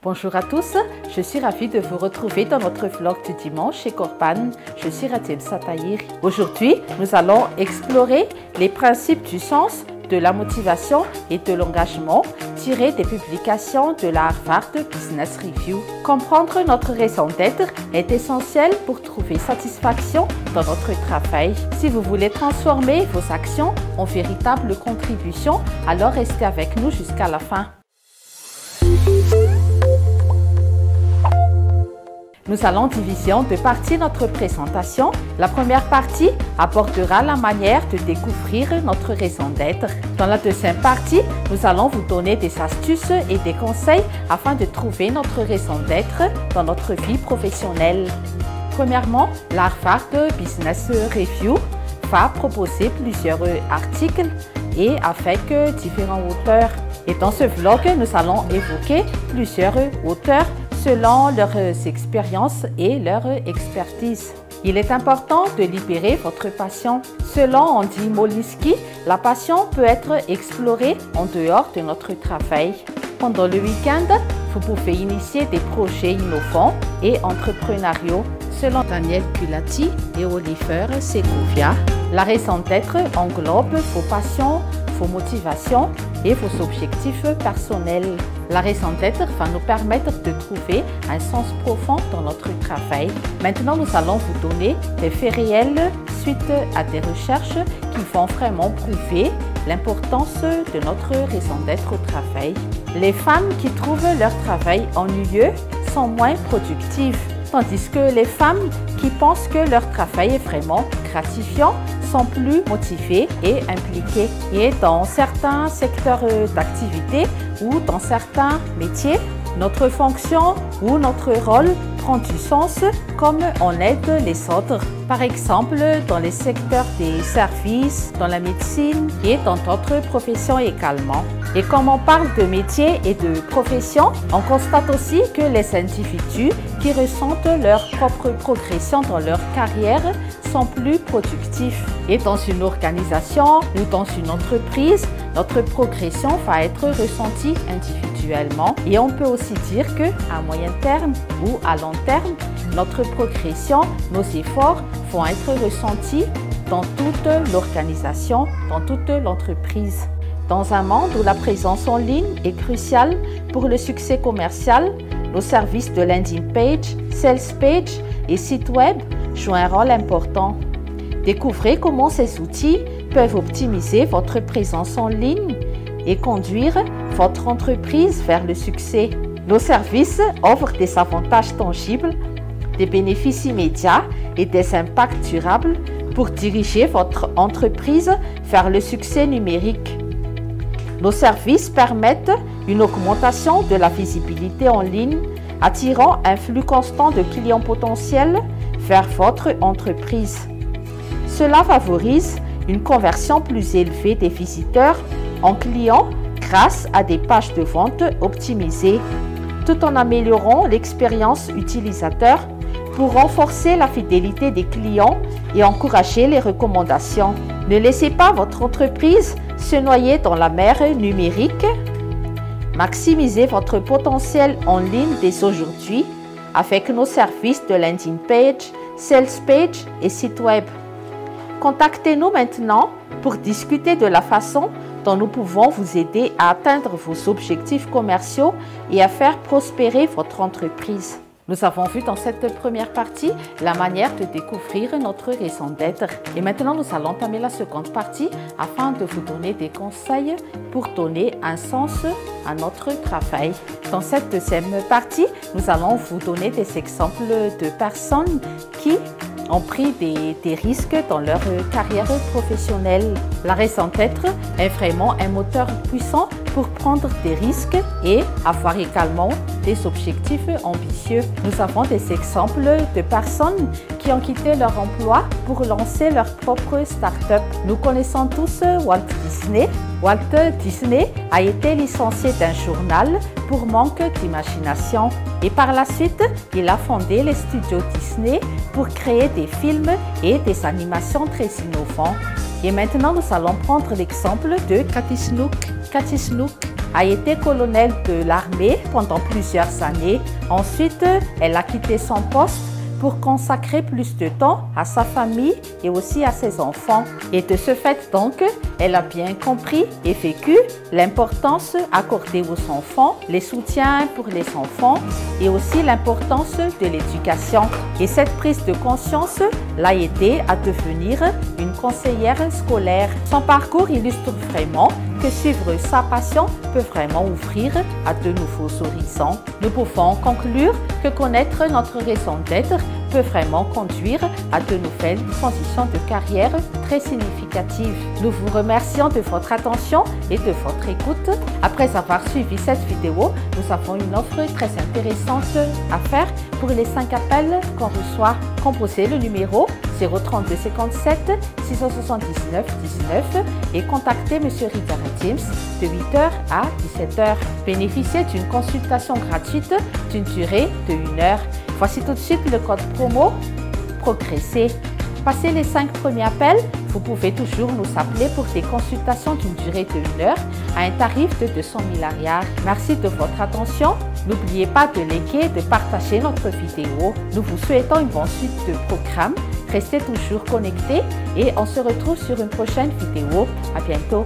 Bonjour à tous, je suis ravie de vous retrouver dans notre vlog du dimanche chez Corban. Je suis Ratel Satahir. Aujourd'hui, nous allons explorer les principes du sens, de la motivation et de l'engagement tirés des publications de la Harvard Business Review. Comprendre notre raison d'être est essentiel pour trouver satisfaction dans notre travail. Si vous voulez transformer vos actions en véritable contribution, alors restez avec nous jusqu'à la fin. Nous allons diviser en deux parties notre présentation. La première partie abordera la manière de découvrir notre raison d'être. Dans la deuxième partie, nous allons vous donner des astuces et des conseils afin de trouver notre raison d'être dans notre vie professionnelle. Premièrement, la Harvard Business Review va proposer plusieurs articles et avec différents auteurs. Et dans ce vlog, nous allons évoquer plusieurs auteurs selon leurs expériences et leur expertise. Il est important de libérer votre passion. Selon Andy Molisky, la passion peut être explorée en dehors de notre travail. Pendant le week-end, vous pouvez initier des projets innovants et entrepreneuriaux. Selon Daniel Culati et Oliver Segovia, la raison d'être englobe vos passions, vos motivations et vos objectifs personnels. La raison d'être va nous permettre de trouver un sens profond dans notre travail. Maintenant, nous allons vous donner des faits réels suite à des recherches qui vont vraiment prouver l'importance de notre raison d'être au travail. Les femmes qui trouvent leur travail ennuyeux sont moins productives, tandis que les femmes qui pensent que leur travail est vraiment gratifiant sont plus motivées et impliquées. Et dans certains secteurs d'activité ou dans certains métiers, notre fonction ou notre rôle prend du sens comme on aide les autres. Par exemple, dans les secteurs des services, dans la médecine et dans d'autres professions également. Et comme on parle de métiers et de professions, on constate aussi que les individus qui ressentent leur propre progression dans leur carrière sont plus productifs. Et dans une organisation ou dans une entreprise, notre progression va être ressentie individuellement. Et on peut aussi dire qu'à moyen terme ou à long terme, notre progression, nos efforts vont être ressentis dans toute l'organisation, dans toute l'entreprise. Dans un monde où la présence en ligne est cruciale pour le succès commercial, nos services de landing page, sales page et site web jouent un rôle important. Découvrez comment ces outils peuvent optimiser votre présence en ligne et conduire votre entreprise vers le succès. Nos services offrent des avantages tangibles, des bénéfices immédiats et des impacts durables pour diriger votre entreprise vers le succès numérique. Nos services permettent une augmentation de la visibilité en ligne, attirant un flux constant de clients potentiels vers votre entreprise. Cela favorise une conversion plus élevée des visiteurs en clients grâce à des pages de vente optimisées, tout en améliorant l'expérience utilisateur pour renforcer la fidélité des clients et encourager les recommandations. Ne laissez pas votre entreprise se noyer dans la mer numérique. Maximisez votre potentiel en ligne dès aujourd'hui avec nos services de landing page, sales page et site web. Contactez-nous maintenant pour discuter de la façon dont nous pouvons vous aider à atteindre vos objectifs commerciaux et à faire prospérer votre entreprise. Nous avons vu dans cette première partie la manière de découvrir notre raison d'être. Et maintenant, nous allons entamer la seconde partie afin de vous donner des conseils pour donner un sens à notre travail. Dans cette deuxième partie, nous allons vous donner des exemples de personnes qui ont pris des risques dans leur carrière professionnelle. La raison d'être est vraiment un moteur puissant pour prendre des risques et avoir également des objectifs ambitieux. Nous avons des exemples de personnes qui ont quitté leur emploi pour lancer leur propre start-up. Nous connaissons tous Walt Disney. Walt Disney a été licencié d'un journal pour manque d'imagination. Et par la suite, il a fondé les studios Disney pour créer des films et des animations très innovants. Et maintenant, nous allons prendre l'exemple de Cathy Snook. Cathy Snook a été colonel de l'armée pendant plusieurs années. Ensuite, elle a quitté son poste pour consacrer plus de temps à sa famille et aussi à ses enfants. Et de ce fait donc, elle a bien compris et vécu l'importance accordée aux enfants, les soutiens pour les enfants et aussi l'importance de l'éducation. Et cette prise de conscience l'a aidée à devenir une conseillère scolaire. Son parcours illustre vraiment que suivre sa passion peut vraiment ouvrir à de nouveaux horizons. Nous pouvons conclure que connaître notre raison d'être peut vraiment conduire à de nouvelles transitions de carrière très significatives. Nous vous remercions de votre attention et de votre écoute. Après avoir suivi cette vidéo, nous avons une offre très intéressante à faire pour les 5 appels qu'on reçoit. Composez le numéro 032 57 679 19 et contactez M. Ritara James de 8h à 17h. Bénéficiez d'une consultation gratuite d'une durée de 1 heure. Voici tout de suite le code promo Progresser. Passez les 5 premiers appels, vous pouvez toujours nous appeler pour des consultations d'une durée de 1 heure à un tarif de 200 milliards. Merci de votre attention. N'oubliez pas de liker et de partager notre vidéo. Nous vous souhaitons une bonne suite de programmes. Restez toujours connectés et on se retrouve sur une prochaine vidéo. À bientôt.